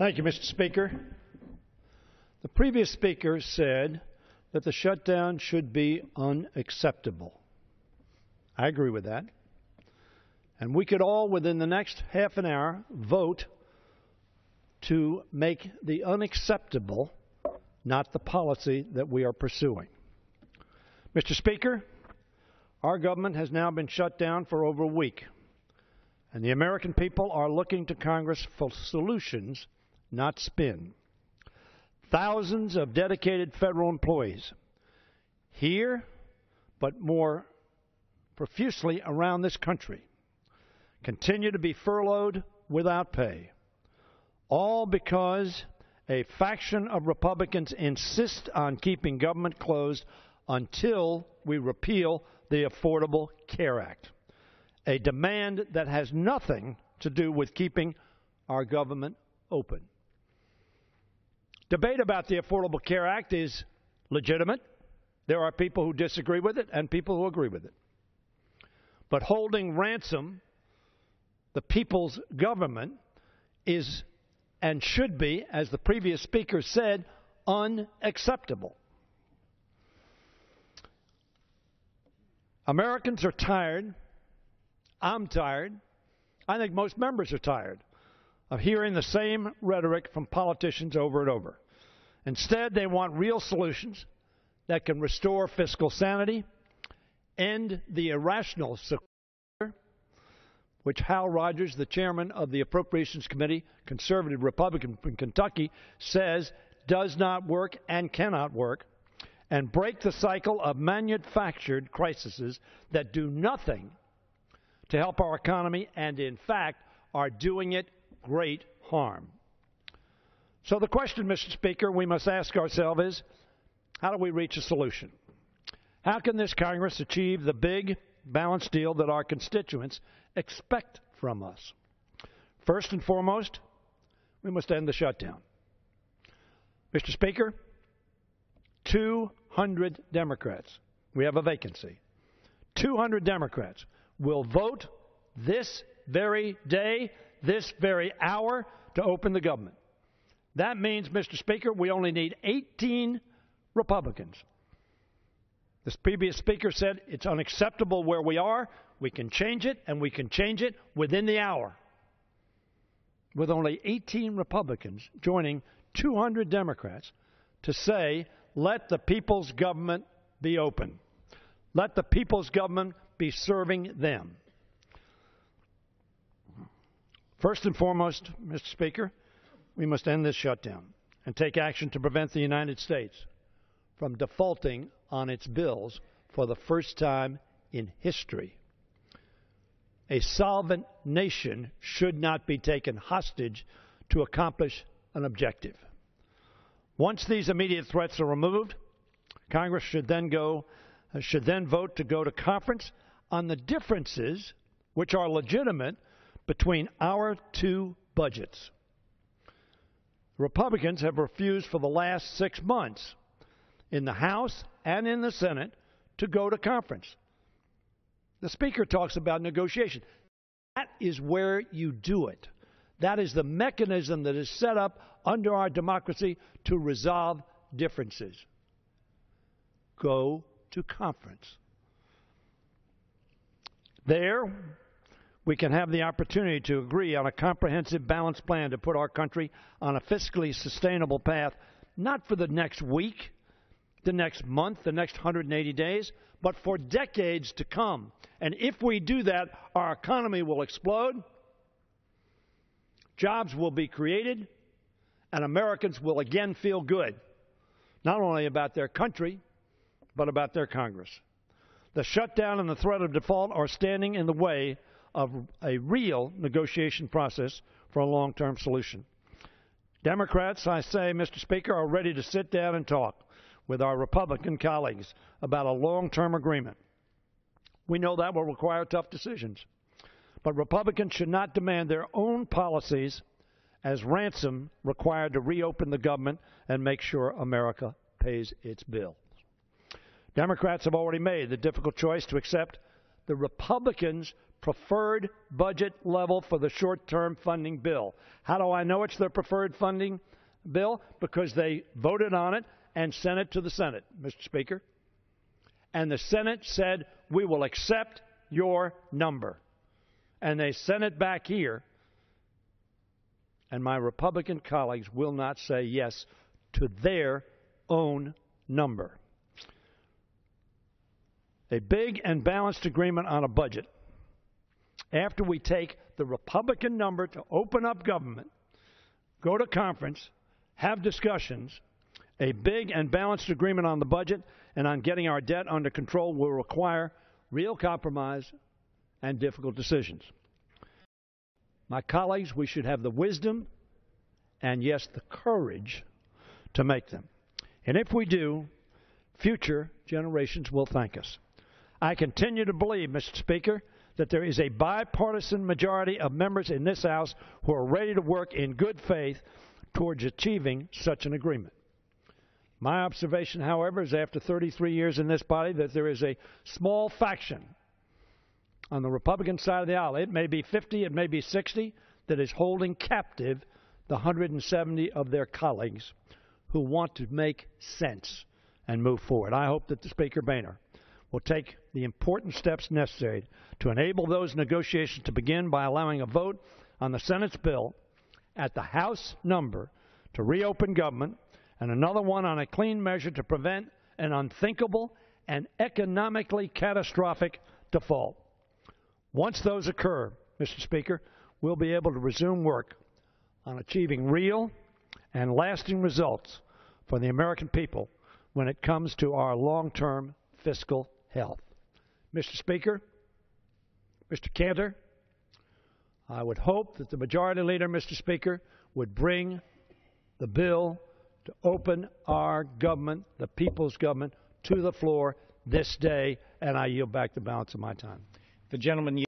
Thank you, Mr. Speaker. The previous speaker said that the shutdown should be unacceptable. I agree with that. And we could all, within the next half an hour, vote to make the unacceptable not the policy that we are pursuing. Mr. Speaker, our government has now been shut down for over a week, and the American people are looking to Congress for solutions, not spin. Thousands of dedicated federal employees here, but more profusely around this country, continue to be furloughed without pay, all because a faction of Republicans insist on keeping government closed until we repeal the Affordable Care Act, a demand that has nothing to do with keeping our government open. Debate about the Affordable Care Act is legitimate. There are people who disagree with it and people who agree with it. But holding ransom the people's government is and should be, as the previous speaker said, unacceptable. Americans are tired. I'm tired. I think most members are tired of hearing the same rhetoric from politicians over and over. Instead, they want real solutions that can restore fiscal sanity, end the irrational sequester, which Hal Rogers, the chairman of the Appropriations Committee, conservative Republican from Kentucky, says does not work and cannot work, and break the cycle of manufactured crises that do nothing to help our economy and, in fact, are doing it great harm. So the question, Mr. Speaker, we must ask ourselves is, how do we reach a solution? How can this Congress achieve the big, balanced deal that our constituents expect from us? First and foremost, we must end the shutdown. Mr. Speaker, 200 Democrats, we have a vacancy, 200 Democrats will vote this very day, this very hour, to open the government. That means, Mr. Speaker, we only need 18 Republicans. This previous speaker said it's unacceptable where we are. We can change it, and we can change it within the hour. With only 18 Republicans joining 200 Democrats to say, let the people's government be open. Let the people's government be serving them. First and foremost, Mr. Speaker, we must end this shutdown and take action to prevent the United States from defaulting on its bills for the first time in history. A solvent nation should not be taken hostage to accomplish an objective. Once these immediate threats are removed, Congress should then vote to go to conference on the differences, which are legitimate, between our two budgets. Republicans have refused for the last 6 months in the House and in the Senate to go to conference. The Speaker talks about negotiation. That is where you do it. That is the mechanism that is set up under our democracy to resolve differences. Go to conference. There, we can have the opportunity to agree on a comprehensive, balanced plan to put our country on a fiscally sustainable path, not for the next week, the next month, the next 180 days, but for decades to come. And if we do that, our economy will explode, jobs will be created, and Americans will again feel good, not only about their country, but about their Congress. The shutdown and the threat of default are standing in the way of a real negotiation process for a long-term solution. Democrats, I say, Mr. Speaker, are ready to sit down and talk with our Republican colleagues about a long-term agreement. We know that will require tough decisions. But Republicans should not demand their own policies as ransom required to reopen the government and make sure America pays its bills. Democrats have already made the difficult choice to accept the Republicans' preferred budget level for the short-term funding bill. How do I know it's their preferred funding bill? Because they voted on it and sent it to the Senate, Mr. Speaker. And the Senate said, we will accept your number. And they sent it back here. And my Republican colleagues will not say yes to their own number. A big and balanced agreement on a budget. After we take the Republican number to open up government, go to conference, have discussions, a big and balanced agreement on the budget and on getting our debt under control will require real compromise and difficult decisions. My colleagues, we should have the wisdom and, yes, the courage to make them. And if we do, future generations will thank us. I continue to believe, Mr. Speaker, that there is a bipartisan majority of members in this House who are ready to work in good faith towards achieving such an agreement. My observation, however, is after 33 years in this body that there is a small faction on the Republican side of the aisle. It may be 50, it may be 60, that is holding captive the 170 of their colleagues who want to make sense and move forward. I hope that the Speaker Boehner will take the important steps necessary to enable those negotiations to begin by allowing a vote on the Senate's bill at the House number to reopen government, and another one on a clean measure to prevent an unthinkable and economically catastrophic default. Once those occur, Mr. Speaker, we'll be able to resume work on achieving real and lasting results for the American people when it comes to our long-term fiscal health. Mr. Speaker, Mr. Cantor, I would hope that the Majority Leader, Mr. Speaker, would bring the bill to open our government, the people's government, to the floor this day, and I yield back the balance of my time. The gentleman